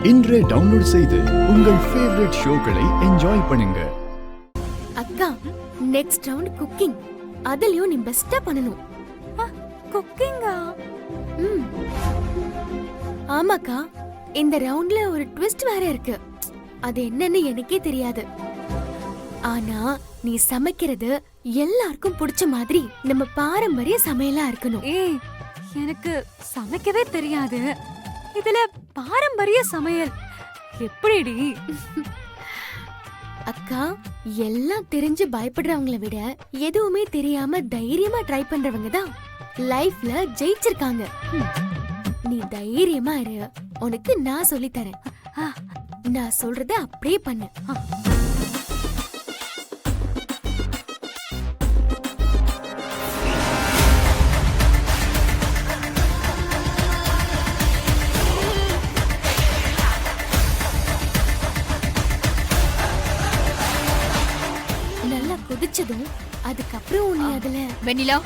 இன்றே டவுன்லோட் செய்து உங்கள் ஃபேவரட் ஷோக்களை என்ஜாய் பண்ணுங்க. அக்கா, நெக்ஸ்ட் ரவுண்ட் குக்கிங். அதுலயும் நீ பெஸ்டா பண்ணனும். குக்கிங்கா? ஆமாக்கா, இந்த ரவுண்ட்ல ஒரு ட்விஸ்ட் வேற இருக்கு. அது என்னன்னு எனக்கே தெரியாது. ஆனா நீ சமைக்கிறது எல்லாருக்கும் பிடிச்ச மாதிரி நம்ம பாரம்பரிய சமையலா இருக்கணும். ஏய், எனக்கு சமைக்கவே தெரியாது. இதுல பாரம்பரிய சமையல் எப்படிடி? அக்கா, எல்லாம் தெரிஞ்சு பயப்படுறவங்கள விட எதுவுமே தெரியாம தைரியமா ட்ரை பண்றவங்க தான் லைஃப்ல ஜெயிச்சிருக்காங்க. நீ தைரியமா இரு, உனக்கு நான் சொல்லி தரேன். நான் சொல்றத அப்படியே பண்ணு. நல்லா கொதிச்சதும் அதுக்கப்புறம் நீ அதுல வெண்ணிலா,